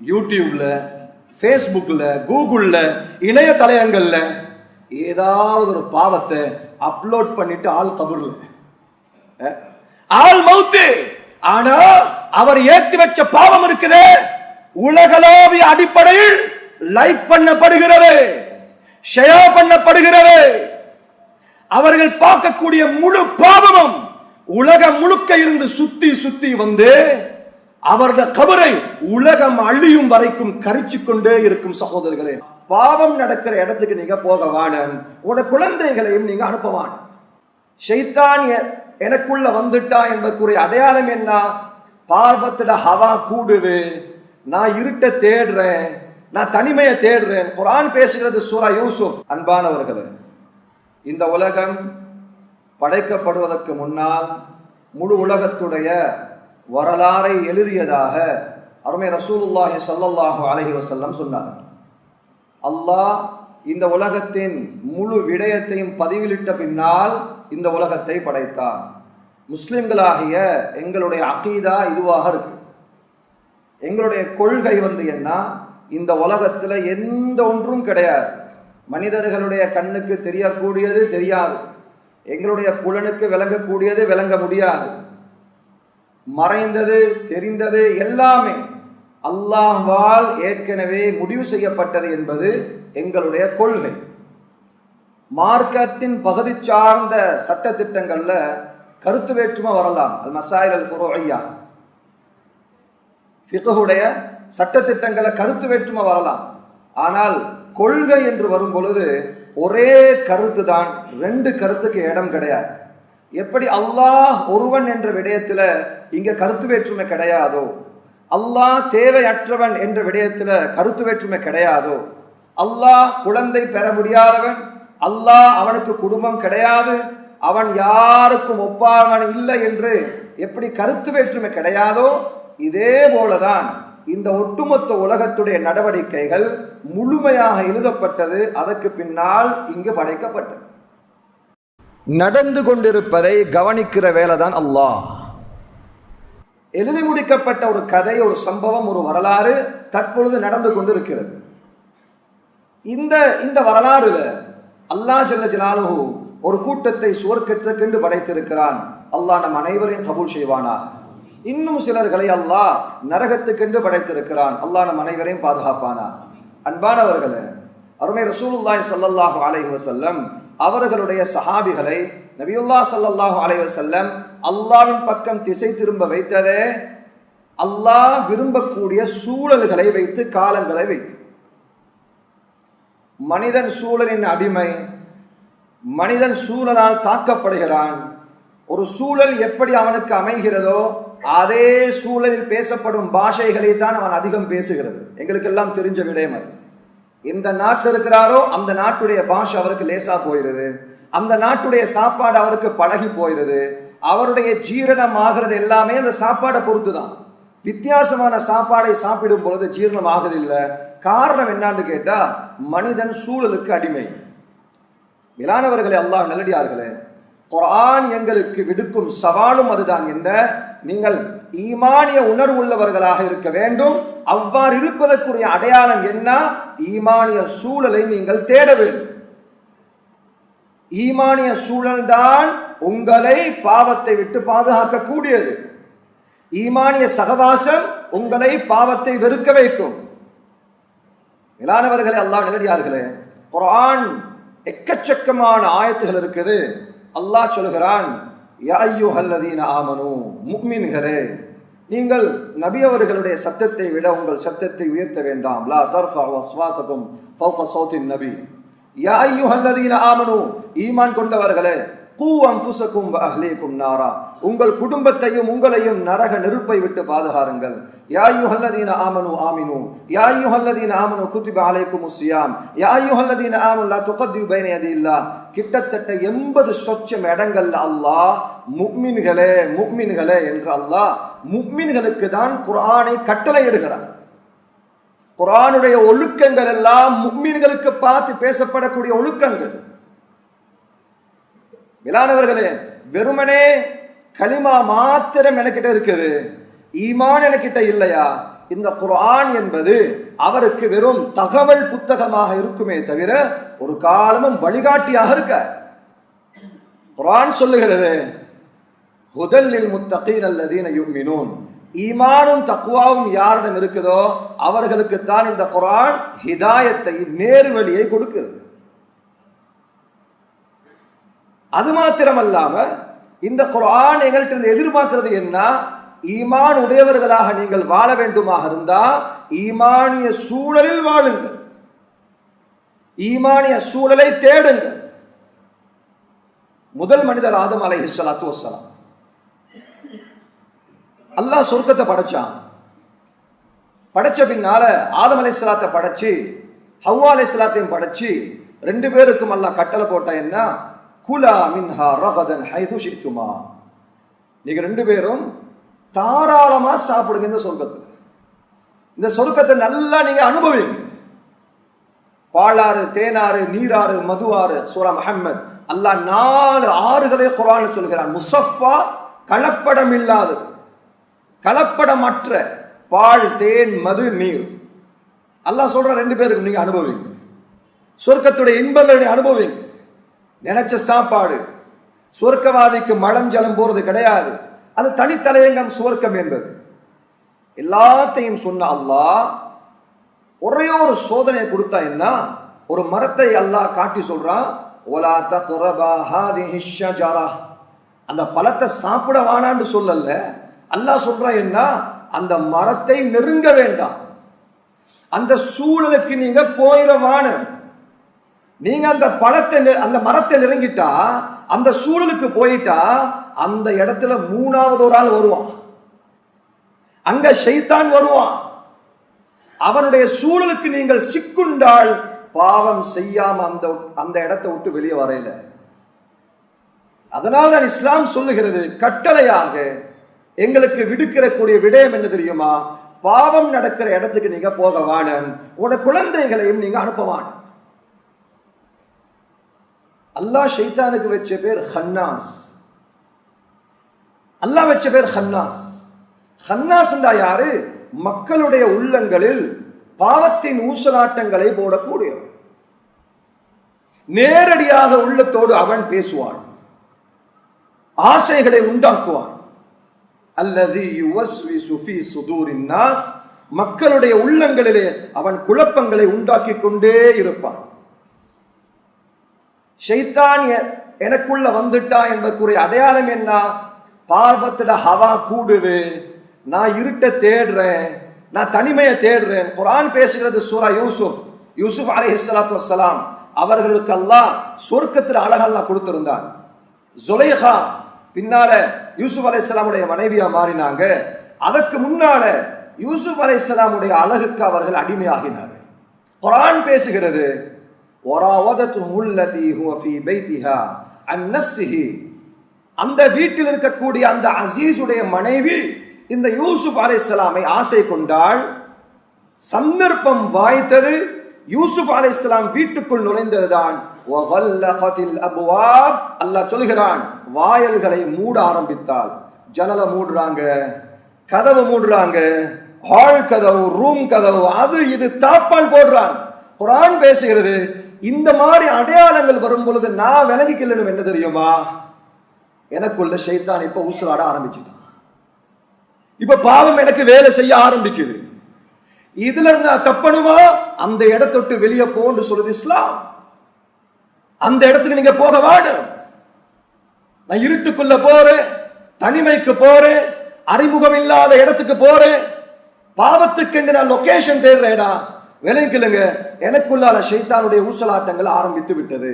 யூடியூப்ல, ஃபேஸ்புக்ல, கூகுள்ல, இணையதளங்கள்ல ஏதாவது ஒரு பாவத்தை அப்லோட் பண்ணிட்டு ஆள் கபூர்ல, ஆள் மௌத்து. ஆனா அவர் ஏற்றி வச்ச பாவம் இருக்குது, உலகளாவிய அடிப்படையில் லைக் பண்ணப்படுகிறது, ஷேர் பண்ணப்படுகிறது. அவர்கள் பார்க்கக்கூடிய முழு பாவமும் உலகம் முழுக்க இருந்து சுத்தி சுத்தி வந்து அவருடைய கபரை உலகம் அழியும் வரைக்கும் கரிச்சு கொண்டே இருக்கும். சகோதரர்களே, பாவம் நடக்கிற இடத்துக்கு நீங்க போக வானம், உங்களோட குழந்தைகளையும் நீங்க அனுப்பவான. ஷைத்தான் எனக்குள்ள வந்துட்டா என்பதற்குரிய அடையாளம் என்ன? பார்வத்திட ஹவா கூடுது, நான் இருட்ட தேடுறேன், நான் தனிமையை தேடுறேன். குர்ஆன் பேசுகிறது சூரா யூசுப். அன்பானவர்களே, இந்த உலகம் படைக்கப்படுவதற்கு முன்னால் முழு உலகத்துடைய வரலாறை எழுதியதாக அருமை ரசூலுல்லாஹி ஸல்லல்லாஹு அலைஹி வஸல்லம் சொன்னார். அல்லாஹ் இந்த உலகத்தின் முழு விடயத்தையும் பதிவிலிட்ட பின்னால் இந்த உலகத்தை படைத்தார். முஸ்லிம்களாகிய எங்களுடைய அகீதா இதுவாக இருக்கு. எங்களுடைய கொள்கை என்ன? இந்த உலகத்தில் எந்த ஒன்றும் கிடையாது. மனிதர்களுடைய கண்ணுக்கு தெரியக்கூடியது தெரியாது, எங்களுடைய புலனுக்கு விளங்கக்கூடியது விளங்க முடியாது. மறைந்தது தெரிந்தது எல்லாமே அல்லாஹ்வால் ஏற்கனவே முடிவு செய்யப்பட்டது என்பது எங்களுடைய கொள்கை. மார்க்கத்தின் பகுதி சார்ந்த சட்ட திட்டங்கள்ல கருத்து வேற்றுமை வரலாம். அல் மசாயில் அல் ஃபுரூஇய்யா, ஃபிக்ஹுடைய சட்ட திட்டங்களை கருத்து வேற்றுமை வரலாம். ஆனால் கொள்கை என்று வரும் பொழுது ஒரே கருத்து தான், ரெண்டு கருத்துக்கு இடம் கிடையாது. எப்படி அல்லாஹ் ஒருவன் என்ற விடயத்துல இங்க கருத்து வேற்றுமை கிடையாதோ, அல்லாஹ் தேவையற்றவன் என்ற விடயத்துல கருத்து வேற்றுமை கிடையாதோ, அல்லாஹ் குழந்தை பெற முடியாதவன், அல்லாஹ் அவனுக்கு குடும்பம் கிடையாது, அவன் யாருக்கும் ஒப்பாவன் இல்லை என்று எப்படி கருத்து வேற்றுமை கிடையாதோ, இதே போலதான் இந்த ஒட்டுமொத்த உலகத்துடைய நடவடிக்கைகள் முழுமையாக எழுதப்பட்டது. அதற்கு பின்னால் இங்கு படைக்கப்பட்டது. நடந்து கொண்டிருப்பதை கவனிக்கிற வேலைதான் அல்லாஹ். எழுதி முடிக்கப்பட்ட ஒரு கதை, ஒரு சம்பவம், ஒரு வரலாறு தற்பொழுது நடந்து கொண்டிருக்கிறது. இந்த வரலாறுல அல்லாஹ் ஜல்ல ஜலாலுஹு ஒரு கூட்டத்தை சுவர்க்கத்துக்கென்று படைத்திருக்கிறான். அல்லாஹ் நம் அனைவரையும் கபூல் செய்வானாக. இன்னும் சிலர்களை அல்லாஹ் நரகத்துக்கென்று படைத்திருக்கிறான். அல்லாஹ் நம் அனைவரையும் பாதுகாப்பானா. அன்பானவர்களே, அருமை ரசூலுல்லாஹி ஸல்லல்லாஹு அலைஹி வஸல்லம் அவர்களுடைய சஹாபிகளை நபியுல்லாஹ் ஸல்லல்லாஹு அலைஹி வஸல்லம் அல்லாஹ்வின் பக்கம் திசை திரும்ப வைத்ததே அல்லாஹ் விரும்பக்கூடிய சூழல்களை வைத்து, காலங்களை வைத்து. மனிதன் சூழலின் அடிமை, மனிதன் சூழலால் தாக்கப்படுகிறான். ஒரு சூழல் எப்படி அவனுக்கு அமைகிறதோ அதே சூழலில் பேசப்படும் பாஷைகளை தான் அவன் அதிகம் பேசுகிறது. எங்களுக்கு எல்லாம் தெரிஞ்ச விடயம் அது. எந்த நாட்டில் இருக்கிறாரோ அந்த நாட்டுடைய பாஷை அவருக்கு லேசா போயிடுது, அந்த நாட்டுடைய சாப்பாடு அவருக்கு பழகி போயிடுது, அவருடைய ஜீரணம் ஆகிறது எல்லாமே அந்த சாப்பாடை பொறுத்து தான். வித்தியாசமான சாப்பாடை சாப்பிடும் பொழுது ஜீரணம் ஆகுதில்லை. காரணம் என்னான்னு கேட்டா, மனிதன் சூழலுக்கு அடிமை. மேலானவர்களே, அல்லாஹ் நல்லடியார்களே, குர்ஆன் எங்களுக்கு விடுக்கும் சவாலும் அதுதான். என்ன? நீங்கள் ஈமானிய உணர்வு உள்ளவர்களாக இருக்க வேண்டும். அவ்வாறு இருப்பதற்குரிய அடையாளம் என்ன? ஈமானிய சூழலை நீங்கள் தேட வேண்டும். ஈமானிய சூழல் தான் உங்களை பாவத்தை விட்டு பாதுகாக்க கூடியது. ஈமானிய சகவாசம் உங்களை பாவத்தை வெறுக்க வைக்கும். மேலானவர்களே, அல்லாஹ் நல்லடியார்களே, குர்ஆன் எக்கச்சக்கமான ஆயத்துகள் இருக்குது. அல்லாஹ் சொல்கிறான், யா அய்யுஹல்லதீன ஆமனூ, முஃமின்களே, நீங்கள் நபி அவர்களுடைய சத்தத்தை விட உங்கள் சத்தத்தை உயர்த்த வேண்டாம். லா தர்ஃபஉ அஸ்வாதகும் ஃபௌக ஸௌத்தின் நபி. யா அய்யுஹல்லதீன ஆமனூ, ஈமான் கொண்டவர்களே, கூ அன்ஃபுஸகும் வ அஹ்லீகும் நாரா, உங்கள் குடும்பத்தையும் உங்களையும் நரக நெருப்பை விட்டு பாதுகாருங்கள். யா அய்யுஹல்லதீன ஆமனூ ஆமினூ, யா அய்யுஹல்லதீன ஆமனூ குத்திப அலைக்குமுஸ் ஸியாம், யா அய்யுஹல்லதீன ஆமனூ லா துகத்திபு பைன யதில்லாஹ். கிட்டத்தட்ட 80 சொச்சம் இடங்கள்ல அல்லாஹ் முஃமின்களே முஃமின்களே என்று அல்லாஹ் முஃமின்களுக்கு தான் குர்ஆனை கட்டளையிடுகிறார். குர்ஆனுடைய ஒழுக்கங்கள் எல்லாம் முஃமின்களுக்கு பார்த்து பேசப்படக்கூடிய ஒழுக்கங்கள். மேலானவர்களே, வெறுமனே கலிமா மாத்திரம் எனக்கிட்ட இருக்குது, ஈமான் எனக்கிட்ட இல்லையா? இந்த குர்ஆன் என்பது அவருக்கு வெறும் தகவல் புத்தகமாக இருக்குமே தவிர ஒரு காலமும் வழிகாட்டியாக இருக்க. குர்ஆன் சொல்லுகிறது, ஹுதல்லில் முத்தகீன் அல்லதீன யுமினூன், ஈமானும் தக்வாவும் யாரிடம் இருக்குதோ அவர்களுக்கு தான் இந்த குர்ஆன் ஹிதாயத்தை, நேர்வழியை கொடுக்கிறது. அது மாத்திரமல்லாம இந்த குர்ஆன் எங்கள்கிட்ட எதிர்பார்க்கிறது என்ன? ஈமான் உடையவர்களாக நீங்கள் வாழ வேண்டுமாக இருந்தா ஈமானிய சூழலில் வாழுங்கள், ஈமானிய சூழலை தேடுங்கள். முதல் மனிதர் ஆதம் அலைஹிஸ்ஸலாத்து வஸ்ஸலாம். அல்லாஹ் சொர்க்கத்தை படைச்சான். படைச்ச பின்னால ஆதம் அலைஹிஸ்ஸலாத்தை படைச்சு ஹவ்வா அலைஹிஸ்ஸலாத்தையும் படைச்சு ரெண்டு பேருக்கும் அல்லாஹ் கட்டளை போட்டா என்ன? குலா மின்ஹா ரகதன் ஹைது ஷித்துமா, நீங்க ரெண்டு பேரும் தாராளமா சாப்பிடுங்க. இந்த சொர்க்கத்தை நல்லா நீங்க அனுபவிங்க. பாலாறு, தேனாறு, நீராறு, மதுவாறு. சூரா முஹம்மத் அல்லாஹ் 4 ஆறுகளை குர்ஆனில் சொல்கிறான். முஸஃபா, கலப்படம் இல்லாதது, கலப்படமற்ற பால், தேன், மது, நீர். அல்லாஹ் சொல்ற ரெண்டு பேருக்கு நீங்க அனுபவிங்க, சொர்க்கத்துடைய இன்பங்களை அனுபவிங்க. நினைச்ச சாப்பாடு. சொர்க்கவாதிக்கு மலம் ஜலம் போறது கிடையாது, அது தனித்தலையங்கம் சுவர்க்கம் என்பது. எல்லாத்தையும் சொன்ன அல்லாஹ் ஒரே ஒரு சோதனையை கொடுத்தா என்ன? ஒரு மரத்தை அல்லாஹ் காட்டி சொல்றான், ஒலா தக்ரபா ஹாதிஹி ஷஜரா, அந்த பழத்தை சாப்பிட வானான்னு சொல்லல. அல்லாஹ் சொல்றா என்ன? அந்த மரத்தை நெருங்க வேண்டாம், அந்த சூழலுக்கு நீங்க போயிடவான. நீங்க அந்த பழத்தை, அந்த மரத்தை நெருங்கிட்டா, அந்த சூழலுக்கு போயிட்டா, அந்த இடத்துல 3வது ஒரு ஆள் வருவான். அங்க ஷைத்தான் வருவான். அவனுடைய சூழலுக்கு நீங்கள் சிக்குண்டால் பாவம் செய்யாம அந்த இடத்தை விட்டு வெளியே வரையில. அதனால தான் இஸ்லாம் சொல்லுகிறது, கட்டளையாக எங்களுக்கு விடுக்கிறக்கூடிய விடயம் என்ன தெரியுமா? பாவம் நடக்கிற இடத்துக்கு நீங்க போக வானம், உங்களோட குழந்தைகளையும் நீங்க அனுப்பவான. அல்லாஹ் ஷைத்தானுக்கு வச்ச பேர் ஹன்னாஸ். அல்லாஹ் வச்ச பேர் ஹன்னாஸ். ஹன்னாஸ் யாரு? மக்களுடைய உள்ளங்களில் பாவத்தின் ஊசலாட்டங்களை போடக்கூடியவர். நேரடியாக உள்ளத்தோடு அவன் பேசுவான், ஆசைகளை உண்டாக்குவான். அல்லதி யுவஸ்விசு ஃபீ சுதூரின் நாஸ், மக்களுடைய உள்ளங்களிலே அவன் குழப்பங்களை உண்டாக்கி கொண்டே இருப்பான். ஷைத்தான் எனக்குள்ள வந்துட்டா என்பதற்குரிய அடையாளம் என்ன? பாவத்திட ஹவா கூடுது, நான் இருட்ட தேடுறேன், நான் தனிமையை தேடுறேன். குர்ஆன் பேசுகிறது சூரா யூசுப் அலைஹிஸ்ஸலாத்து வஸ்ஸலாம் அவர்களுக்கு அல்லாஹ் சொர்க்கத்தில் அழகெல்லாம் கொடுத்திருந்தான். ஜுலைஹா பின்னால யூசுப் அலைஹிஸ்ஸலாமுடைய மனைவியா மாறினாங்க. அதற்கு முன்னால யூசுப் அலைஹிஸ்ஸலாமுடைய அழகுக்கு அவர்கள் அடிமையாகினார்கள். குர்ஆன் பேசுகிறது, அந்த வீட்டில் இருக்கக்கூடிய அந்த அசீஸுடைய மனைவி இந்த யூசுப் அலைஹிஸ்ஸலாமை ஆசை கொண்டாள். சந்தர்ப்பம் வாய்த்தது, யூசுப் அலைஹிஸ்ஸலாம் வீட்டுக்குள் நுழைந்ததுதான். அல்லாஹ் சொல்கிறான், வாயல்களை மூட ஆரம்பித்தாள். ஜன்னலை மூடுறாங்க, கதவு மூடுறாங்க, ஹால் கதவு, ரூம் கதவு, அது இது தாப்பால் போடுறாங்க. குர்ஆன் பேசுகிறது, இந்த மாதிரி அடையாளங்கள் வரும் பொழுது நான் விளங்கிக்கணும் என்ன தெரியுமா? எனக்குள்ள ஷைத்தான் இப்ப ஊசலாட ஆரம்பிச்சுட்டான். இப்ப பாவம் எனக்கு வேலை செய்ய ஆரம்பிக்குது. இதுல இருந்து தப்பணுமா? அந்த இடத்தொட்டு வெளியே போன்னு சொல்லுது இஸ்லாம். அந்த இடத்துக்கு நீங்க போக வேணும். நான் இருட்டுக்குள்ள போறேன், தனிமைக்கு போறேன், அறிமுகம் இல்லாத இடத்துக்கு போறேன், பாவத்துக்கு நான் லொகேஷன் தேடுறேனா? விளங்கிக்கலுங்க, எனக்குள்ளால ஷைத்தானுடைய ஊசலாட்டங்கள் ஆரம்பித்து விட்டது.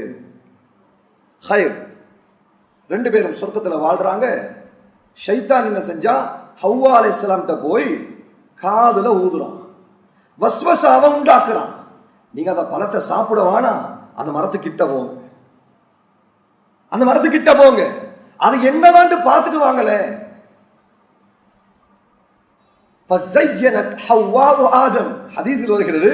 ஹைர், ரெண்டு பேரும் சொர்க்கத்துல வாழ்றாங்க. ஷைத்தான் என்ன செஞ்சா? ஹவ்வா அலைஹிஸ்ஸலாம்கிட்ட போய் காதுல ஊதுறான், வஸ்வசாவை உண்டாக்குறான். நீங்க அந்த பழத்தை சாப்பிட வேணா, அந்த மரத்துக்கிட்ட போங்க, அந்த மரத்துக்கிட்ட போங்க, அது என்னதான் பார்த்துட்டு வாங்கல. ஆதம் ஹதீஸில் வருகிறது,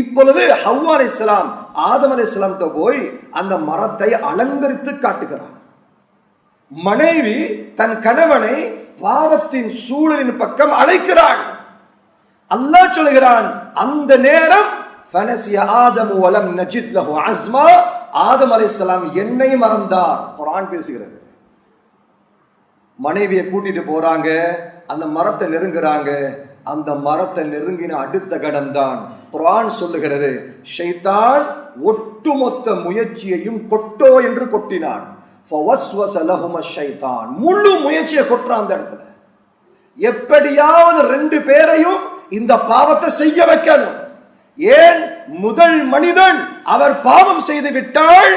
இப்பொழுது ஹவ்வா அலைஹிஸ்ஸலாம் ஆதம் அலைஹிஸ்ஸலாம்கிட்ட போய் அந்த மரத்தை அலங்கரித்து காட்டுகிறார். மனைவி தன் கணவனை பாவத்தின் சூழலின் பக்கம் அழைக்கிறாள். அல்லாஹ் சொல்கிறான், அந்த நேரம் ஃபனசிய ஆதமு வலம் நஜித் லஹு அஸ்மா, ஆதம் அலைஹிஸ்ஸலாம் என்னை மறந்தார். குர்ஆன் பேசுகிறது. மனைவியை கூட்டிட்டு போறாங்க, அந்த மரத்தை நெருங்குறாங்க. அந்த மரத்தை நெருங்கின அடுத்த கணம்தான் குர்ஆன் சொல்லுகிறது, ஷைத்தான் ஒட்டுமொத்த முயற்சியையும் கொட்டோ என்று கொட்டினான். ஃபவஸ்வஸ லஹும ஷைத்தான், முழு முயற்சியை கொட்டுறான் அந்த இடத்துல. எப்படியாவது ரெண்டு பேரையும் இந்த பாவத்தை செய்ய வைக்கணும். ஏன்? முதல் மனிதன் அவர் பாவம் செய்து விட்டால்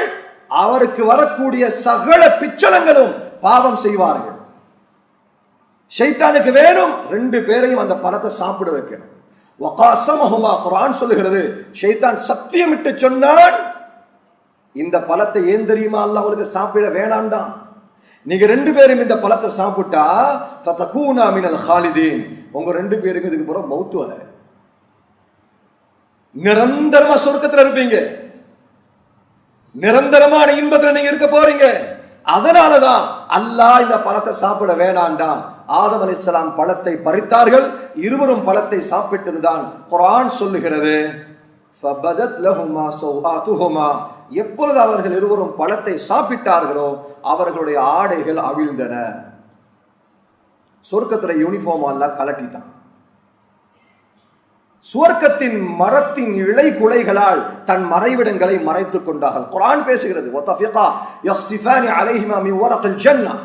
அவருக்கு வரக்கூடிய சகல பிச்சலங்களும் பாவம் செய்வார்கள். ஷைத்தானுக்கு வேணும் ரெண்டு பேரையும் அந்த பழத்தை சாப்பிட வைக்கணும். வகாசமஹுமா, குர்ஆன் சொல்லுகிறது, ஷைத்தான் சத்தியமிட்டு சொன்னான், இந்த பழத்தை ஏன் தெரியுமா அல்லாஹ் உங்களுக்கு சாப்பிட வேணாம்டா, நீங்க ரெண்டு பேரும் இந்த பழத்தை சாப்பிட்டா ஃபதகூனா மினல் ஹாலிதீன், உங்க ரெண்டு பேருக்கு இதுக்கு பிறகு மௌத்து வர, நிரந்தரமா சொர்க்கத்துல இருப்பீங்க, நிரந்தரமான இன்பத்துல நீங்க இருக்க போறீங்க. அதனாலதான் அல்லாஹ் இந்த பழத்தை சாப்பிட வேணாண்டா. ஆதம் அலைஹிஸ்ஸலாம் பழத்தை பறித்தார்கள், இருவரும் பழத்தை சாப்பிட்டதுதான் குர்ஆன் சொல்லுகிறது. ஃபபதத் லஹுமா சௌஆத்துஹுமா, எப்பொழுது அவர்கள் இருவரும் பழத்தை சாப்பிட்டார்களோ அவர்களுடைய ஆடைகள் அவிழ்ந்தன. சொர்க்கத்துல யூனிஃபார்ம் அல்லாஹ் கலட்டிட்டான். சுவர்க்கத்தின் மரத்தின் இழை குலைகளால் தன் மறைவிடங்களை மறைத்துக் கொண்டார்கள். குர்ஆன் பேசுகிறது, வதஃபிகா யக்ஸிஃபானி அலைஹிமா மின் வரகில் ஜன்னah,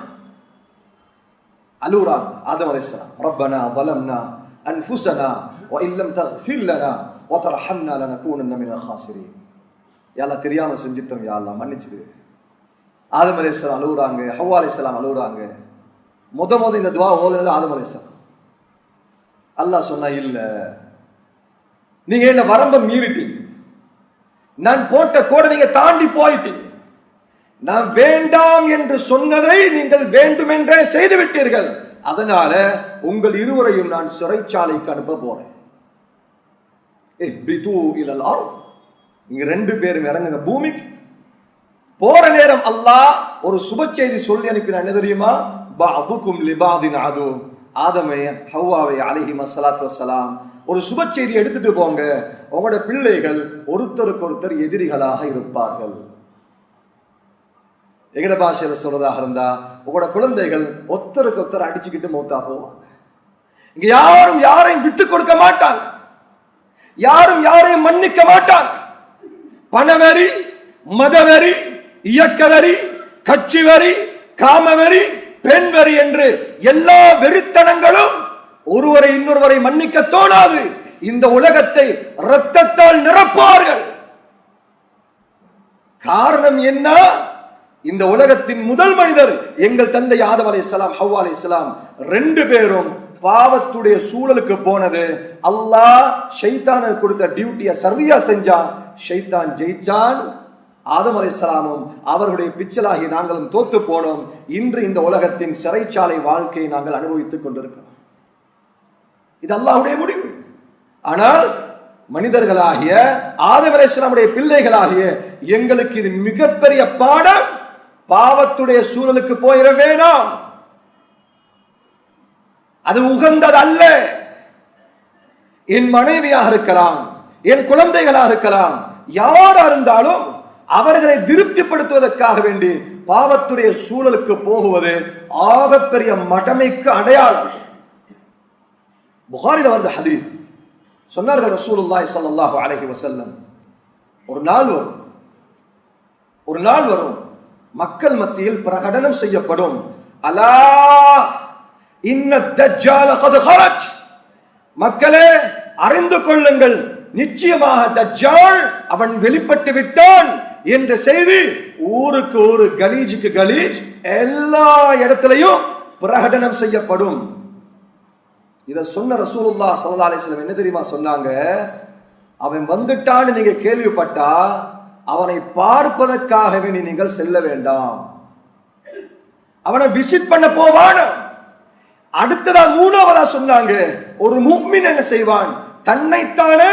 அலூரான் ஆதம் அலைஹிஸ்ஸலாம், ரப்பனா ظلمنا انفسنا وان لم تغفر لنا وترحمنا لنكونن من الخاسرين. யா அல்லாஹ் தெரியாம செஞ்சிட்டோம், யா அல்லாஹ் மன்னிச்சிடு. ஆதம் அலைஹிஸ்ஸலாம் அலூராங்க, ஹவ்வா அலைஹிஸ்ஸலாம் அலூராங்க. முத இந்த துஆ ஓதுனது ஆதம் அலைஹிஸ்ஸலாம். அல்லாஹ் சொன்னா, இல்ல நீங்க என்ன வரம்ப மீறிட்டீங்க, நான் போட்ட கோடை நீங்க தாண்டி போயிட்டீங்க, நான் வேண்டாம் என்று சொன்னதை நீங்கள் வேண்டுமென்றே செய்து விட்டீர்கள், அதனால உங்கள் இருவரையும் நான் சிறைச்சாலைக்கு அனுப்ப போறேன். நீங்க ரெண்டு பேரும் இறங்குங்க பூமிக்கு. போற நேரம் அல்லாஹ் ஒரு சுப செய்தி சொல்லி அனுப்பினான். என்ன தெரியுமா? பஅதுக்கும் லிபாதின் அது, ஆதமே ஹவ்வாவை அலைஹிம் ஸலாத்து வஸ்ஸலாம், ஒரு சுப செய்தி எடுத்துட்டு போங்க, உங்களோட பிள்ளைகள் ஒருத்தருக்கு ஒருத்தர் எதிரிகளாக இருப்பார்கள். எங்கட பாஷையில சொல்றதாக இருந்தா, உங்களோட குழந்தைகள் ஒருத்தருக்கு ஒருத்தர் அடிச்சுக்கிட்டு மௌத்தா போவாங்க. இங்க யாரும் யாரையும் விட்டு கொடுக்க மாட்டாங்க, யாரும் யாரையும் மன்னிக்க மாட்டாங்க. பணவெறி, மதவெறி, இயக்கவெறி, கட்சி வரி, காமவெறி, பெண் வரி என்று எல்லா வெறித்தனங்களும் ஒருவரை இன்னொருவரை மன்னிக்க தோணாது. இந்த உலகத்தை இரத்தத்தால் நிரப்பார்கள். காரணம் என்ன? இந்த உலகத்தின் முதல் மனிதர் எங்கள் தந்தை ஆதம் அலைஹிஸ்ஸலாம், ஹவ்வா அலைஹிஸ்ஸலாம் ரெண்டு பேரும் பாவத்துடைய சூழலுக்கு போனது. அல்லாஹ் ஷைத்தானுக்கு கொடுத்த டியூட்டியை சரியா செஞ்சா, ஷைத்தான் ஜெயிச்சான். ஆதம் அலைஹிஸ்ஸலாமும் அவர்களுடைய பிச்சலாகி நாங்களும் தோத்து போனோம். இன்று இந்த உலகத்தின் சிறைச்சாலை வாழ்க்கையை நாங்கள் அனுபவித்துக் கொண்டிருக்கிறோம். இது அல்லாஹ்வுடைய முடிவு. ஆனால் மனிதர்களாகிய ஆதம் அலைஹிஸ்ஸலாமுடைய பிள்ளைகளாகிய எங்களுக்கு இது மிகப்பெரிய பாடம். பாவத்துடைய சூழலுக்கு போயிட வேணாம், அது உகந்தது அல்ல. என் மனைவியாக இருக்கலாம், என் குழந்தைகளாக இருக்கலாம், யாரா இருந்தாலும் அவர்களை திருப்திப்படுத்துவதற்காக வேண்டி பாவத்துடைய சூழலுக்கு போகுவது ஆகப்பெரிய மடமைக்கு அடையாளம். புகாரில வருது ஹதீஸ், சொன்னார்கள் ரசூலுல்லாஹி ஸல்லல்லாஹு அலைஹி வஸல்லம், ஒரு நாள் வரும் மக்கள் மத்தியில் பிரகடனம் செய்யப்படும், அலா இன்ன தஜ்ஜால கத் ஹரஜ், மக்களே அறிந்து கொள்ளுங்கள், நிச்சயமாக தஜ்ஜால் அவன் வெளிப்பட்டு விட்டான் என்ற செய்தி ஊருக்கு ஊரு, கலீஜுக்கு கலீஜ், எல்லா இடத்திலையும் பிரகடனம் செய்யப்படும். இத சொன்ன ரசூலுல்லாஹ் ஸல்லல்லாஹு அலைஹி வஸல்லம் என்ன தெரியுமா சொன்னாங்க? அவன் வந்துட்டான்னு நீங்க கேள்விப்பட்டா அவனை பார்ப்பதற்காகவே நீங்கள் செல்ல வேண்டாம், அவனை விசிட் பண்ண போவான. அடுத்ததா மூணாவதா சொன்னாங்க, ஒரு முஃமின் என்ன செய்வான்? தன்னைத்தானே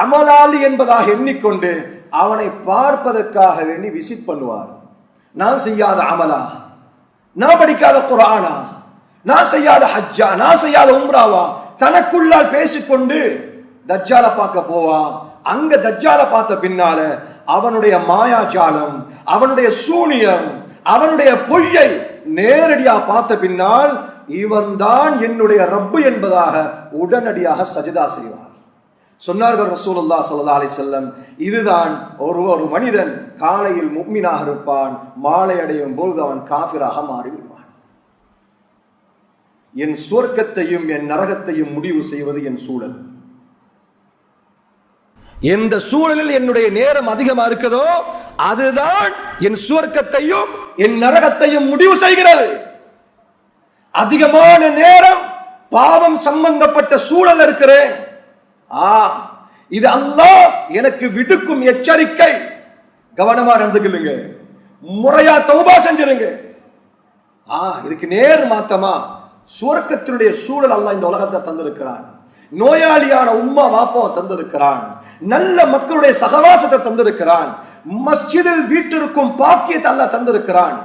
அமலாளி என்பதாக எண்ணிக்கொண்டு அவனை பார்ப்பதற்காக வேண்டி விசிட் பண்ணுவார். நான் செய்யாத அமலா, நான் படிக்காத குர்ஆனா, நான் செய்யாத ஹஜ்ஜா, நான் செய்யாத உம்ராவா, தனக்குள்ளால் பேசிக்கொண்டு தஜ்ஜால பார்க்க போவான். அங்க தஜ்ஜால பார்த்த பின்னால அவனுடைய மாயாஜாலம், அவனுடைய சூனியம், அவனுடைய பொய்யை நேரடியாக பார்த்த பின்னால் இவன் தான் என்னுடைய ரப்பு என்பதாக உடனடியாக சஜிதா செய்வார். சொன்னார்கள் ரசூலுல்லாஹ் ஸல்லல்லாஹு அலைஹி வஸல்லம், இதுதான் ஒரு மனிதன் காலையில் முஃமினாக இருப்பான், மாலை அடையும் பொழுது அவன் காஃபிராக மாறிவிடுவான். என் சுவர்க்கத்தையும் என் நரகத்தையும் முடிவு செய்வது என் சூழல். எந்த சூழலில் என்னுடைய நேரம் அதிகமா இருக்குதோ அதுதான் என் சுவர்க்கத்தையும் என் நரகத்தையும் முடிவு செய்கிறது. அதிகமான நேரம் பாவம் சம்பந்தப்பட்ட சூழல் இருக்கிறேன், இது அல்லாஹ் எனக்கு விடுக்கும் எச்சரிக்கை. கவனமா நடந்துக்கலுங்க, முறையா தௌபா செஞ்சிருங்க. இதுக்கு நேர் மாத்தமா சுவர்க்கத்தினுடைய சூழல் அல்லாஹ் இந்த உலகத்தை தந்திருக்கிறான். நோயாளியான உம்மா வாப்பா தந்திருக்கிறான், நல்ல மக்களுடைய சகவாசத்தை தந்திருக்கிறான், மஸ்ஜிதில் வீட்டிற்கும் பாக்கியத்தை அல்லாஹ் தந்திருக்கிறான்.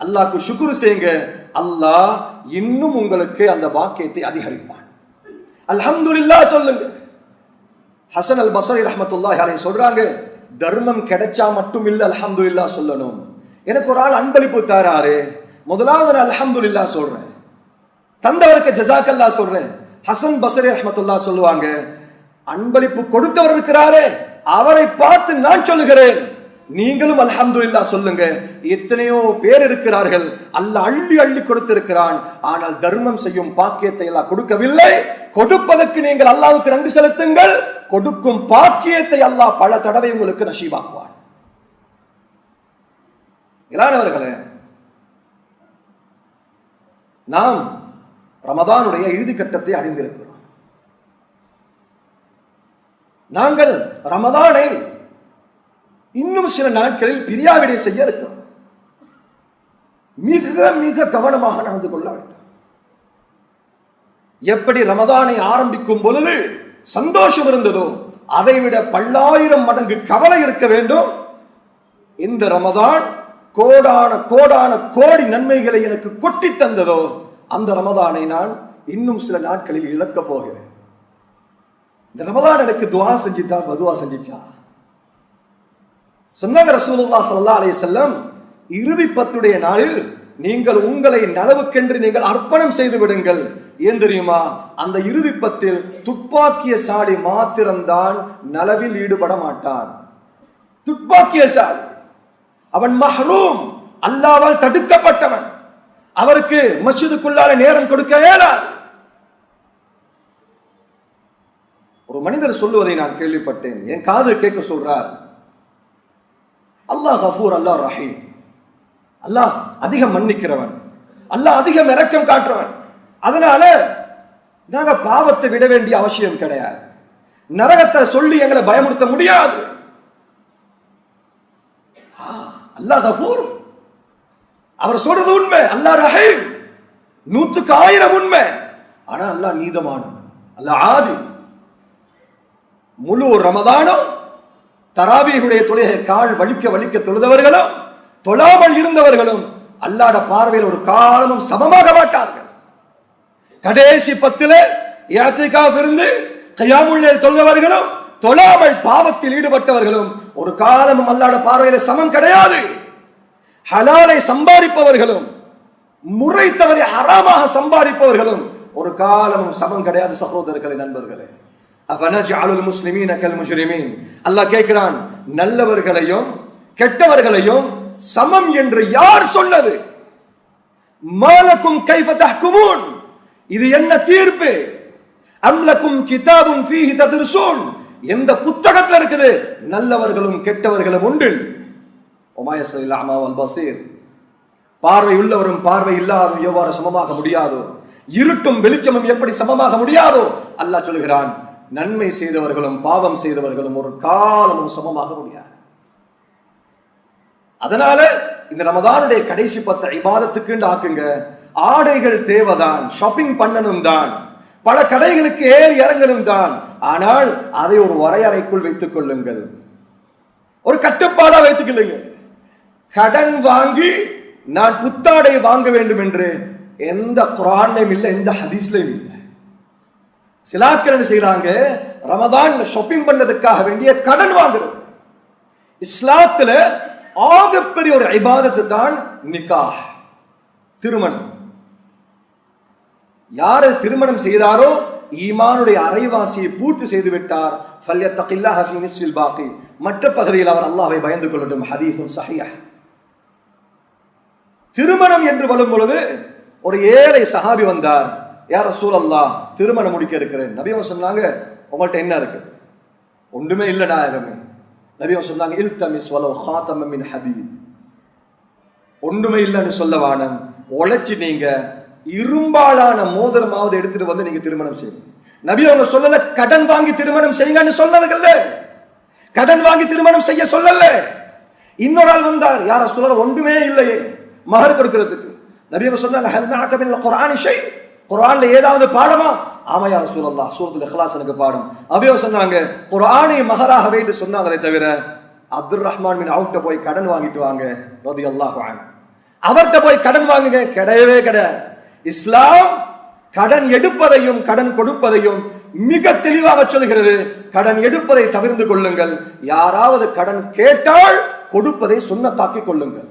அல்லாஹ்க்கு ஷுக்ர் செய்யுங்க, அல்லாஹ் இன்னும் உங்களுக்கு அந்த பாக்கியத்தை அதிகரிப்பான். அல்ஹம்துலில்லாஹ் சொல்லுங்க. ஹசன் அல் பஸ்ரி ரஹ்மத்துல்லாஹி அலைஹி சொல்றாங்க, தர்மம் கிடைச்சா மட்டும் இல்ல அல்ஹம்துலில்லாஹ் சொல்லணும். எனக்கு ஒரு ஆள் அன்பளிப்பு தாராரு, முதலாவது நான் அல்ஹம்துலில்லாஹ் சொல்றேன், தந்தவருக்கு ஜஸாக்கல்லாஹ் சொல்றேன். ஹசன் பஸ்ரி ரஹ்மத்துல்லாஹ் சொல்லுவாங்க, அன்பளிப்பு கொடுத்தவர் இருக்கிறாரே அவரை பார்த்து நான் சொல்லுகிறேன், நீங்களும் அல்ஹம்துலில்லாஹ் சொல்லுங்க. எத்தனையோ பேர் இருக்கிறார்கள், அல்லாஹ் அள்ளி அள்ளி கொடுத்திருக்கிறான், ஆனால் தர்மம் செய்யும் பாக்கியத்தை எல்லாம் கொடுக்கவில்லை. கொடுப்பதற்கு நீங்கள் அல்லாஹ்வுக்கு நன்றி செலுத்துங்கள், கொடுக்கும் பாக்கியத்தை அல்லாஹ் பல தடவை உங்களுக்கு நசீபாக்குவான். இளானவர்களே, நாம் ரமதானுடைய இறுதி கட்டத்தை அடைந்திருக்கிறோம். நாங்கள் ரமதானை இன்னும் சில நாட்களில் பிரியாவிடை செய்ய இருக்கிறோம். மிக மிக கவனமாக நடந்து கொள்ள வேண்டும். எப்படி ரமதானை ஆரம்பிக்கும் பொழுது சந்தோஷம் இருந்ததோ அதைவிட பல்லாயிரம் மடங்கு கவலை இருக்க வேண்டும். இந்த ரமதான் கோடான கோடான கோடி நன்மைகளை எனக்கு கொட்டி தந்ததோ அந்த ரமதானை நான் இன்னும் சில நாட்களில் இழக்கப் போகிறேன். இந்த ரமதான் எனக்கு துஆ செஞ்சிச்சா பதுவா செஞ்சிச்சா? சொன்னாங்க ரசூலுல்லாஹ் ஸல்லல்லாஹு அலைஹி வஸல்லம், இறுதி 10 நாளில் நீங்கள் உங்களை நலவுக்கென்று நீங்கள் அர்ப்பணம் செய்து விடுங்கள். ஏன் தெரியுமா? அந்த இறுதி 10 துப்பாக்கியசாலி மாத்திரம்தான் நலவில் ஈடுபட மாட்டான். துப்பாக்கியசாலி, அவன் மஹ்ரூம், அல்லாஹ்வால் தடுக்கப்பட்டவன், அவருக்கு மஸ்ஜிதுக்குள்ளால நேரம் கொடுக்க இயலாது. ஒரு மனிதர் சொல்லுவதை நான் கேள்விப்பட்டேன், என் காது கேட்க சொல்றார், அல்லாஹ் கஃபூர், அல்லாஹ் ரஹீம், அல்லாஹ் அதிகம் மன்னிக்கிறவன், அல்லாஹ் அதிகம் இரக்கம் காட்டுறவன், அதனால நாங்க பாவத்தை விட வேண்டிய அவசியம் கிடையாது, நரகத்தை சொல்லி எங்களை பயமுறுத்த முடியாது. அல்லாஹ் கஃபூர், அவர் சொல்றது உண்மை, அல்லாஹ் ரஹீம் 100% உண்மை. ஆனா அல்லாஹ் நீதமானவன், அல்லாஹ் ஆதி. முழு ரமதானும் தராவீஹுடைய தொழுகை கால் வலிக்க வலிக்க தொழுதவர்களும் தொழாமல் இருந்தவர்களும் அல்லாஹ்வுடைய பார்வையில் ஒரு காலமும் சமமாக மாட்டார்கள். கடைசி 10 இஅ்திகாஃப் இருந்து கியாமுல் லைல் தொழுதவர்களும் தொழாமல் பாவத்தில் ஈடுபட்டவர்களும் ஒரு காலமும் அல்லாஹ்வுடைய பார்வையில் சமம் கிடையாது. ஹலாலை சம்பாதிப்பவர்களும் முறை தவறி ஹராமாக சம்பாதிப்பவர்களும் ஒரு காலமும் சமம் கிடையாது. சகோதரர்களே, நண்பர்களே, அஃபனஜஅலுல் முஸ்லிமீன கல் முஜ்ரிமீன், அல்லாஹ் கேட்கிறான், நல்லவர்களையும் கெட்டவர்களையும் சமம் என்று யார் சொன்னது? மாலக்கும் கைஃப தஹ்குமூன், இது என்ன தீர்ப்பு? அம்லக்கும் கிதாபுன் ஃபீஹி தத்ருஸூன், எந்த புத்தகத்தில் இருக்குது நல்லவர்களும் கெட்டவர்களும் உண்டு? உமாயஸ்ஸலில் அமா வல் பஸீர், பார்வை உள்ளவரும் பார்வை இல்லாதவரும் எவ்வாறு சமமாக முடியாதோ, இருட்டும் வெளிச்சமும் எப்படி சமமாக முடியாதோ, அல்லாஹ் சொல்கிறான், நன்மை செய்தவர்களும் பாவம் செய்தவர்களும் ஒரு காலமும் சமமாக முடியாது. அதனால இந்த ரமதானுடைய கடைசி 10 இபாதத்துக்கு ஆக்குங்க. ஆடைகள் தேவைதான், ஷாப்பிங் பண்ணணும் தான், பல கடைகளுக்கு ஏறி இறங்கணும் தான், ஆனால் அதை ஒரு வரையறைக்குள் வைத்துக் கொள்ளுங்கள், ஒரு கட்டுப்பாடா வைத்துக் கொள்ளுங்க. கடன் வாங்கி நான் புத்தாடை வாங்க வேண்டும் என்று எந்த குர்ஆன்லயும் இல்லை, எந்த ஹதீஸ்லயும் இல்லை. சிலாக்கள் என்ன செய்யறாங்க, ரமதான்ல ஷாப்பிங் பண்ணதுக்காக வேண்டிய கடன் வாங்குறது. இஸ்லாத்துல ஆகப்பெரிய ஒரு இபாதத்து தான் நிக்காஹ், திருமணம். யாரு திருமணம் செய்தாரோ ஈமானுடைய அரைவாசியை பூர்த்தி செய்து விட்டார். ஃபல்யத்தகில்லாஹ ஃபீ நிஸ்ஃபில் பாகி, மற்ற பகுதியில் அவர் அல்லாஹ்வை பயந்து கொள்ளட்டும். ஹதீஸுன் ஸஹீஹ். திருமணம் என்று வரும் பொழுது ஒரு ஏழை சஹாபி வந்தார். யா ரசூலல்லாஹ், திருமணம் முடிக்க இருக்கிறேன். நபி அவங்க சொன்னாங்க, உங்கள்ட்ட என்ன இருக்கு? ஒன்றுமே இல்லை நாயகமே. நபி அவங்க சொன்னாங்க, இல்தமிஸ் வலவ் ஹாதமம் மின் ஹதீத். ஒன்றுமே இல்லைன்னு சொல்ல வானம், உழைச்சி நீங்க இரும்பாலான மோதிரமாவது எடுத்துட்டு வந்து நீங்க திருமணம் செய்யுங்க. நபி அவங்க சொல்லல கடன் வாங்கி திருமணம் செய்யுங்கன்னு சொன்னதுல்ல, கடன் வாங்கி திருமணம் செய்ய சொல்லல. இன்னொரு ஆள் வந்தார், யார சொல்ல ஒன்றுமே இல்லையே மஹர் கொடுக்கிறதுக்கு. நபி அவங்க சொன்னாங்க, ஹல் மஅக மினல் குர்ஆனி ஷை, குர்ஆன்ல ஏதாவது பாடமா? ஆமா யா ரசூலல்லாஹ், சூரத்துல் இக்லாஸ் எனக்கு பாடம். நபி அவங்க சொன்னாங்க, குர்ஆனை மஹராக வைத்து சொன்னாங்களே தவிர அப்துல் ரஹ்மான் பின் அவுஃப்ட போய் கடன் வாங்கிட்டு வாங்க ரலியல்லாஹு அன்ஹு, அவர்கிட்ட போய் கடன் வாங்குங்க, கிடையவே கிடையாது. இஸ்லாம் கடன் எடுப்பதையும் கடன் கொடுப்பதையும் மிக தெளிவாக சொல்கிறது. கடன் எடுப்பதை தவிர்த்து கொள்ளுங்கள். யாராவது கடன் கேட்டால் கொடுப்பதை சுன்னத்தாக்கி கொள்ளுங்கள்.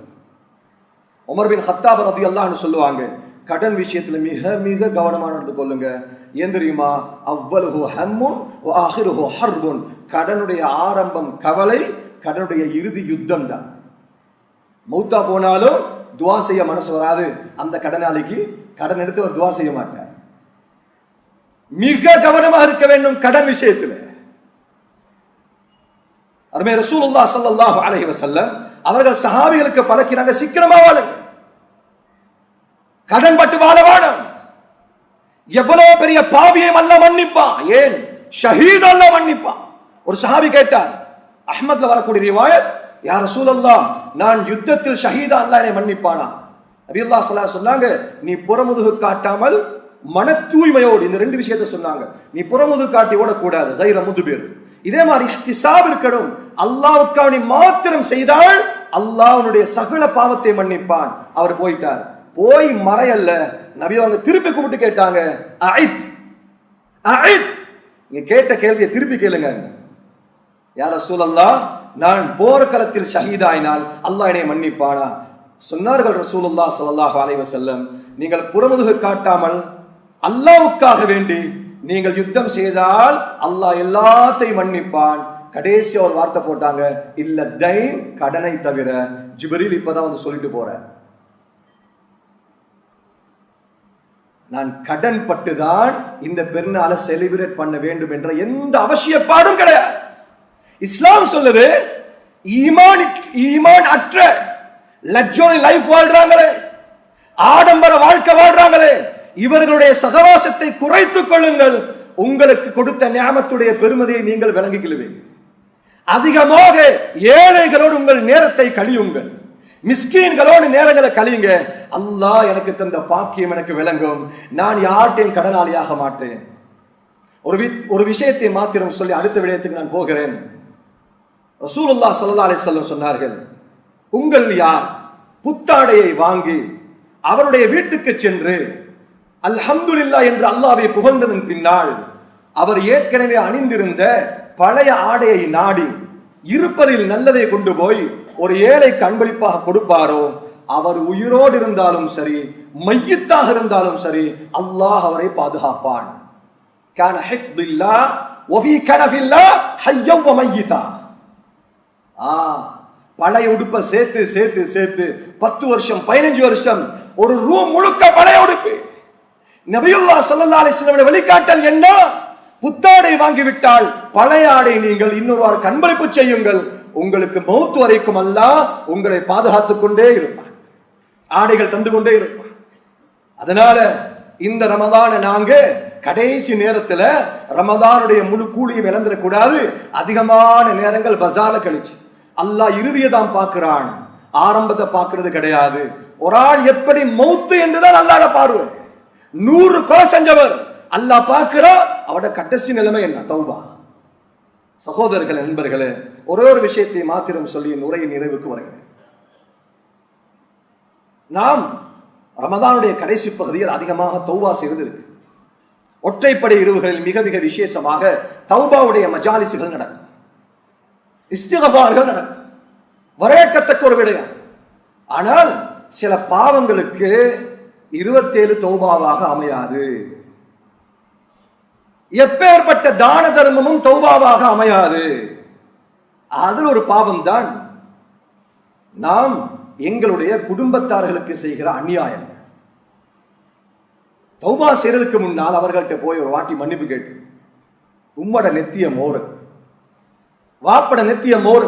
உமர் பின் ஹத்தாப் ரலியல்லாஹு அன்ஹு சொல்லுவாங்க, கடன் விஷயத்துல மிக மிக கவனமா நடந்து கொள்ளுங்க. ஏன் தெரியுமா? அவ்வலுஹு ஹம்முன் வ ஆஹிருஹு ஹர்புன். கடனுடைய ஆரம்பம் கவலை, கடனுடைய இறுதி யுத்தம் தான். மௌத்தா போனாலும் துவா செய்ய மனசு வராது. அந்த கடனாளிக்கு கடன் எடுத்து ஒரு துவா செய்ய மாட்டார். மிக கவனமாக இருக்க வேண்டும் கடன் விஷயத்தில். அருமை ரசூலுல்லாஹ் ஸல்லல்லாஹு அலைஹி வஸல்லம் அவர்கள் சஹாபிகளுக்கு பழக்கினாங்க, சிக்கனமா வாழுங்க, கடன் பட்டு வாழ வேணும். எவ்வளவு பெரிய பாவியையும் அல்லாஹ் மன்னிப்பான். ஏன்? ஷஹீத் அல்லாஹ் மன்னிப்பான். ஒரு சஹாபி கேட்டார், அஹ்மத்ல வரக்கூடிய ரிவாயத், யா ரசூலல்லாஹ், நான் யுத்தத்தில் ஷஹீதா அல்லாஹ் என்னை மன்னிப்பானா? நபியுல்லாஹ் ஸல்லல்லாஹு அலைஹி சொன்னாங்க, நீ புறமுதுகு காட்டாமல் மன தூய்மையோடு, இந்த ரெண்டு விஷயத்தை சொன்னாங்க. நீ புறமுதுகு காட்டி ஓடக்கூடாது, கைர முதுபிர். இதே மாதிரி இஹ்திசாப் இருக்கணும். அல்லாஹ்வுக்காக நீ மாத்திரம் செய்தால் அல்லாஹ் உன்னுடைய சகல பாவத்தை மன்னிப்பான். அவர் போயிட்டார். போய் மறையல்ல, நபி அவங்க திருப்பி கூப்பிட்டு கேட்டாங்க, அஇத் அஇத், நீங்க கேட்ட கேள்வியை திருப்பி கேளுங்க. யா ரசூலல்லாஹ், நான் போர்க்களத்தில் ஷஹீதாயினால் அல்லாஹ் என்னை மன்னிப்பானா? சொன்னார்கள் ரசூலுல்லாஹ் ஸல்லல்லாஹு அலைஹி வஸல்லம், நீங்கள் புறமுதுகு காட்டாமல் அல்லாஹ்வுக்காக வேண்டி நீங்கள் யுத்தம் செய்தால் அல்லாஹ் எல்லாத்தையும் மன்னிப்பான். கடைசி ஒரு வார்த்தை போட்டாங்க, இல்ல தைன், கடனை தவிர. ஜிப்ரீல் இப்பதான் வந்து சொல்லிட்டு போறேன், நான் கடன் பட்டுதான் இந்த பெருநாள செலிப்ரேட் பண்ண வேண்டும் என்ற எந்த அவசியப்பாடும் கிடையாது. இஸ்லாம் சொல்லுது, ஈமான் அற்ற லக்ஸரி லைஃப் வாழ்றாங்களே, ஆடம்பர வாழ்க்கை வாழ்றாங்களே, இவர்களுடைய சகவாசத்தை குறைத்துக் கொள்ளுங்கள். உங்களுக்கு கொடுத்த நியாமத்துடைய பெருமதியை நீங்கள் விளங்கிக் கொள்வீங்க. அதிகமாக ஏழைகளோடு உங்கள் நேரத்தை கழியுங்கள், மிஸ்கீன்களோடு நேரங்களை கழியுங்க. அல்லாஹ் எனக்கு தந்த பாக்கியம் எனக்கு விளங்கும். நான் யார்ட்டையும் கடனாளியாக மாட்டேன். ஒரு விஷயத்தை மாத்திரம் சொல்லி அடுத்த விடயத்துக்கு நான் போகிறேன். ரசூலுல்லாஹ் ஸல்லல்லாஹு அலைஹி வஸல்லம் சொன்னார்கள், உங்கள் யார் புத்தாடையை வாங்கி அவருடைய வீட்டுக்கு சென்று அல்ஹம்துலில்லாஹ் என்று அல்லாஹ்வை புகழ்ந்ததன் பின்னால் அவர் ஏற்கனவே அணிந்திருந்த பழைய ஆடையை நாடி இருப்பதில் நல்லதை கொண்டு போய் ஒரு ஏழைக்கு அன்பளிப்பாக கொடுப்பாரோ, அவர் உயிரோடு இருந்தாலும் சரி மையத்தாக இருந்தாலும் சரி அல்லாஹ் அவரை பாதுகாப்பான். கான ஹிஃப்துல்லாஹ் வ ஃபீ கனஃபில்லாஹ் ஹய்யன் வ மையிதா. பழைய உடுப்பை சேர்த்து சேர்த்து சேர்த்து 10 வருஷம் 15 வருஷம் ஒரு ரூம் முழுக்க பழைய உடுப்பு. நபியுல்லாஹ் ஸல்லல்லாஹு அலைஹி வஸல்லம் வழிகாட்டல் என்ன? புத்தாடை வாங்கிவிட்டால் பழைய ஆடை நீங்கள் இன்னொருவர் அன்பளிப்பு செய்யுங்கள். உங்களுக்கு மௌத் வரைக்கும் அல்லாஹ் உங்களை பாதுகாத்துக் கொண்டே இருப்பான், ஆடைகள் தந்து கொண்டே இருப்பான். அதனால இந்த ரமதான நாங்க கடைசி நேரத்துல ரமதானுடைய முழு கூலியை இழந்துடக்கூடாது. அதிகமான நேரங்கள் பஜார்ல கழிச்சு அல்லாஹ் இறுதியை தான் பார்க்கிறான், ஆரம்பத்தை பார்க்கிறது கிடையாது. ஒரு ஆள் எப்படி மௌத்து என்றுதான் அல்லாஹ்வோட பார்வை. 100 கொலை செஞ்சவர் அல்லாஹ் பார்க்கிறா, அவட கடைசி நிலைமை என்ன? தௌபா. சகோதரர்களே, நண்பர்களே, ஒரே ஒரு விஷயத்தை மாத்திரம் சொல்லி உரையின் நிறைவுக்கு வருகிறேன். நாம் ரமதானுடைய கடைசி பகுதியில் அதிகமாக தௌபா செய்வது இருக்கு. ஒற்றைப்படை இரவுகளில் மிக மிக விசேஷமாக தௌபாவுடைய மஜாலிசுகள் நடக்கும், இஸ்திக்ஃபார்கள் நடக்கும், வரவேற்கத்தக்க ஒரு விடயம். ஆனால் சில பாவங்களுக்கு 27 தௌபாவாக அமையாது. எப்பேற்பட்ட தான தர்மமும் தௌபாவாக அமையாது. அதில் ஒரு பாவம் தான் நாம் எங்களுடைய குடும்பத்தார்களுக்கு செய்கிற அநியாயம். தௌபா செய்யறதுக்கு முன்னால் அவர்கள்ட்ட போய் ஒரு வாட்டி மன்னிப்பு கேட்டு, உம்மட நெத்திய மோரு, வாப்பட நெத்திய மோரு,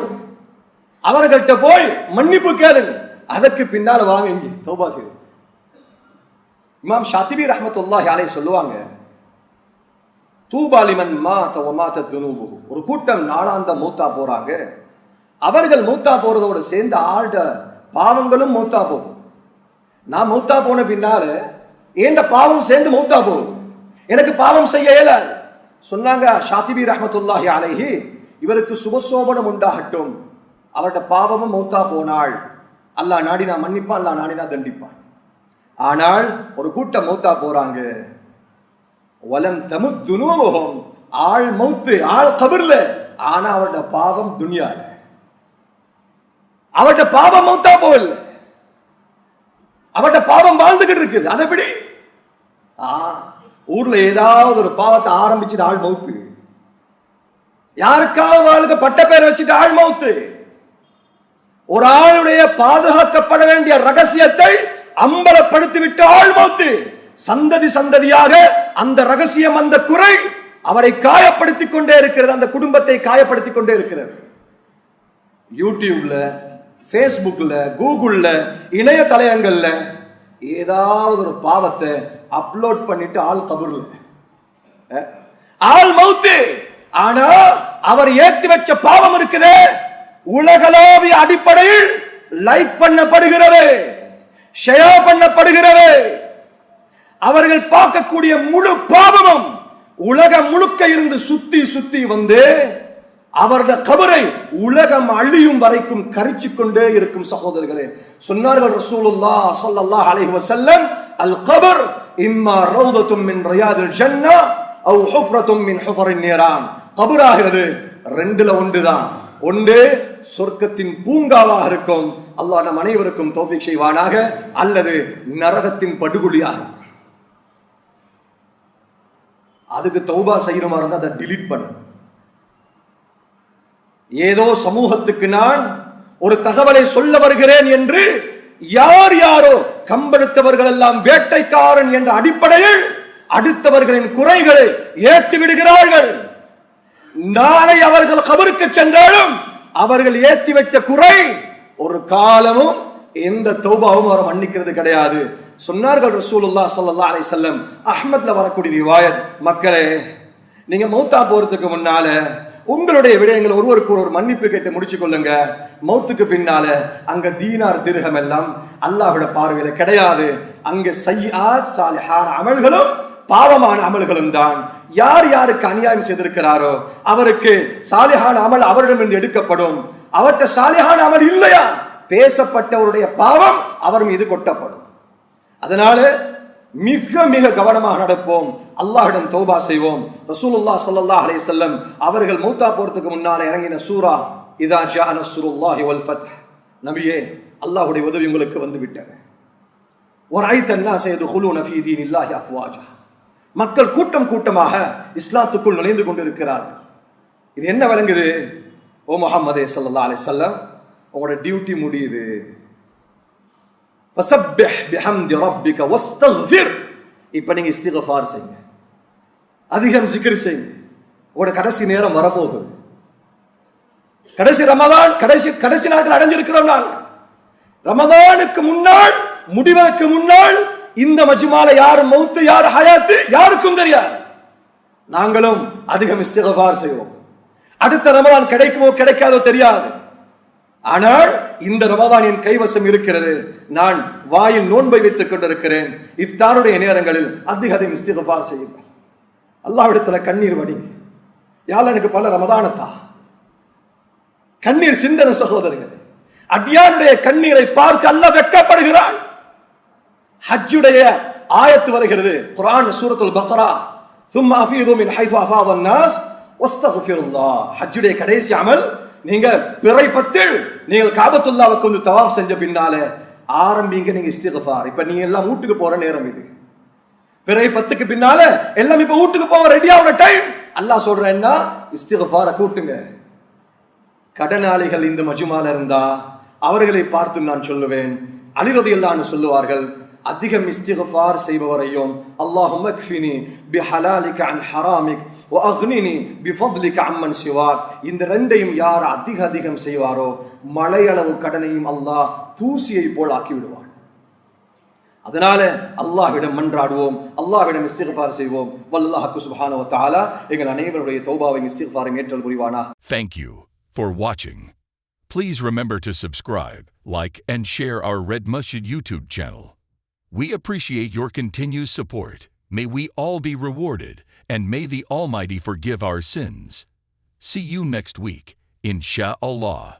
அவர்கள்ட்ட போய் மன்னிப்பு கேளுங்க. அதற்கு பின்னால் வாங்க இங்கே தௌபா செய்து. இமாம் ஷாத்திபி ரஹ்மத்துல்லாஹி அலைஹி சொல்லுவாங்க, தூபா லிமன் மாத வ மாதத் துனூபுஹு. ஒரு கூட்டம் நாளாந்த மூத்தா போறாங்க. அவர்கள் மூத்தா போறதோடு சேர்ந்து ஆழ்ந்த பாவங்களும் மூத்தா போகும். நான் மூத்தா போன பின்னால ஏந்த பாவம் சேர்ந்து மூத்தா போகும், எனக்கு பாவம் செய்ய இயலாது. சொன்னாங்க ஷாத்திபி ரஹ்மத்துல்லாஹி அலைஹி, இவருக்கு சுபசோபனம் உண்டாகட்டும், அவருடைய பாவமும் மூத்தா போனாள், அல்லாஹ் நாடினா மன்னிப்பான், அல்லாஹ் நாடினா தண்டிப்பான். ஆனால் ஒரு கூட்டம் மௌத்தா போறாங்க, வலம் தமுத்துனூஹும், ஆள் மௌத்து, ஆள் கபர்ல, ஆனா அவருடைய பாவம் துனியால, அவருடைய பாவம் மௌத்தா போகல, அவருடைய பாவம் வாழ்ந்துகிட்டு இருக்குது. அது எப்படி? ஊர்ல ஏதாவது ஒரு பாவத்தை ஆரம்பிச்சுட்டு ஆள் மௌத்து, யாருக்காவது ஆளுக்கு பட்ட பேர் வச்சுட்டு ஆள் மௌத்து. ஒரு ஆளுடைய பாதுகாக்கப்பட வேண்டிய ரகசியத்தை அம்பலப்படுத்திவிட்டு ஆள் மௌத்து. சந்ததி சந்ததியாக அந்த ரகசியம், அந்த குறை அவரை காயப்படுத்திக் கொண்டே இருக்கிறது, அந்த குடும்பத்தை காயப்படுத்திக் கொண்டே இருக்கிறது. யூடியூப்ல, பேஸ்புக்ல, கூகுள்ல, இணையதளங்கள்ல ஏதாவது ஒரு பாவத்தை அப்லோட் பண்ணிட்டு ஆள் கபூர்ல, ஆள் மௌத்து. ஆனா அவர் ஏற்றி வச்ச பாவம் இருக்குதே, உலகளாவிய அடிப்படையில் லைக் பண்ணப்படுகிறது, ஷேர் பண்ணப்படுகிறது. அவர்கள் பார்க்கக்கூடிய முழு பாவமும் உலகம் முழுக்க இருந்து சுத்தி சுத்தி வந்து அவருடைய கபரை உலகம் அழியும் வரைக்கும் கரிச்சு கொண்டே இருக்கும். சகோதரர்களே, சொன்னார்கள் ரசூலுல்லாஹ் ஸல்லல்லாஹு அலைஹி வஸல்லம், அல் கபர் இம்மா ரௌதத்தும் மின் ரியாதில் ஜன்னah அவ் ஹுஃப்ரத்தும் மின் ஹுஃபரின் நீரான். கபராகிறது ரெண்டுல ஒன்றுதான். ஒன்று சொர்க்கத்தின் பூங்காவாக இருக்கும், அல்லாஹ் நம் அனைவருக்கும் தௌஃபீக் செய்வானாக, அல்லது நரகத்தின் படுகொலியாக இருக்கும். அதுக்கு தௌபா செய்யணுமா இருந்தா அதை டிலீட் பண்ணு. ஏதோ சமூகத்துக்கு நான் ஒரு தகவலை சொல்ல வருகிறேன் என்று யார் யாரோ கம்பெடுத்தவர்கள் எல்லாம் வேட்டைக்காரன் என்ற அடிப்படையில் அடுத்தவர்களின் குறைகளை ஏற்றி விடுகிறார்கள். நாளை அவர்கள் கபருக்கு சென்றாலும் அவர்கள் ஏற்றி வைத்த குறை ஒரு காலமும் எந்த தௌபாவும் அவர் மன்னிக்கிறது கிடையாது. சொன்னார்கள் ரசூலுல்லாஹ் ஸல்லல்லாஹு அலைஹி வஸல்லம், அஹ்மத்ல வரக்கூடிய ரிவாயத், மக்களே நீங்க மௌத்தா போறதுக்கு முன்னால உங்களுடைய விடயங்கள் ஒருவருக்கு ஒரு மன்னிப்பு கேட்டு முடிச்சு கொள்ளுங்க. மௌத்துக்கு பின்னால அங்க தீனார் திர்ஹம் எல்லாம் அல்லாஹ்வுடைய பார்வையில கிடையாது. அங்க சய்யிஆத் சாலிஹான அமல்களும் பாவமான அமல்களும் தான். யார் யாருக்கு அநியாயம் செய்திருக்கிறாரோ அவருக்கு சாலிஹான அமல் அவரிடமிருந்து எடுக்கப்படும். அவர்கிட்ட சாலிஹான அமல் இல்லையா, பேசப்பட்டவருடைய பாவம் அவர் மீது கொட்டப்படும். அதனால மிக மிக கவனமாக நடப்போம், அல்லாஹ்விடம் தௌபா செய்வோம். ரசூலுல்லாஹ் ஸல்லல்லாஹு அலைஹி வஸல்லம் அவர்கள் மௌத்தா போறதுக்கு முன்னால இறங்கின சூரா இதா ஜா நஸ்ருல்லாஹி வல் ஃபத்ஹ். நபியே, அல்லாஹ்வுடைய உதவி உங்களுக்கு வந்து விட்டது. வரைத الناس يدخلون في دين الله افواجا. மக்கள் கூட்டம் கூட்டமாக இஸ்லாத்துக்குள் நுழைந்து கொண்டிருக்கிறார்கள். இது என்ன விளங்குது? ஓ முஹம்மதே ஸல்லல்லாஹு அலைஹி வஸல்லம், உங்களுடைய டியூட்டி முடியுது. ஃபஸப்பிஹ் பிஹம்தி ரப்பிக வஸ்தக்ஃபிர். இப்போ நீங்க இஸ்திக்ஃபார் செய்யுங்க, அதிகம் zikr செய்யுங்க. உங்களுடைய கடைசி நேரம் வரப்போகுது. கடைசி ரமதான், கடைசி நாட்கள் அடைஞ்சிருக்கிறோம். நாங்கள் ரமதானுக்கு முன்னால், முடிவதற்கு முன்னால் இந்த மஜ்மால யார் மௌத்து யார் ஹயாத்து யாருக்கும் தெரியாது. நாங்களும் அதிகம் இஸ்திக்ஃபார் செய்வோம். அடுத்த ரமதான் கிடைக்குமோ கிடைக்காதோ தெரியாது. ஆனால் இந்த ரமதான் என் கைவசம் இருக்கிறது. நான் வாயில் நோன்பை வைத்துக் கொண்டிருக்கிறேன். இஃப்தாருடைய நேரங்களில் அதிகம் இஸ்திக்ஃபார் செய்யுங்கள். அல்லாஹ்விடத்துல கண்ணீர் வடிங்க. யாழ் எனக்கு பல ரமதானத்தா கண்ணீர் சிந்தன. சகோதரர்கள், அடியானுடைய கண்ணீரை பார்த்து அல்லாஹ் வெட்கப்படுகிறான். ஹஜ்ஜுடைய ஆயத்து வருகிறது குர்ஆன் சூரத்துல் பக்ரா ثم افيضوا من حيث افاض الناس واستغفروا الله. ஹஜ்ஜுடைய கடைசி அமல், நீங்க பிறை 10 நீங்கள் காபத்துல்லாவுக்கு வந்து தவாஃப் செஞ்ச பின்னால ஆரம்பிங்க நீங்க இஸ்திக்ஃபார். இப்ப நீங்க எல்லாம் வீட்டுக்கு போற நேரம் இது. பிறை 10க்கு பின்னால எல்லாம் இப்ப வீட்டுக்கு போக ரெடி ஆகுற டைம். அல்லாஹ் சொல்றேன்னா இஸ்திக்ஃபார கூட்டுங்க. கடனாளிகள் இந்த மஜ்மால இருந்தா அவர்களை பார்த்து நான் சொல்லுவேன், அலி ரலியல்லாஹு அன்ஹு சொல்லுவார்கள், அதிகம் இஸ்திக்ஃபார் செய்பவரையும் அல்லாஹும்மக்ஃபினி பிஹலாலிக அன் ஹராமிக் வ அக்னினி பிஃபத்லிக அம்மன் சிவாக், இந்த ரெண்டையும் யார் அதிகம் செய்வாரோ மலையளவு கடனையும் அல்லாஹ் தூசியை போல் ஆக்கி விடுவான். அதனால அல்லாஹ்விடம் மன்றாடுவோம், அல்லாஹ்விடம் இஸ்திக்ஃபார் செய்வோம். வல்லாஹு சுப்ஹானஹு வ தஆலா எங்கள் அனைவருடைய தௌபாவையும் இஸ்திக்ஃபாரையும் ஏற்றல் புரிவானா. Thank you for watching. Please remember to subscribe, like and share our Red Masjid YouTube channel. We appreciate your continued support. May we all be rewarded, and may the Almighty forgive our sins. See you next week, Insha'Allah.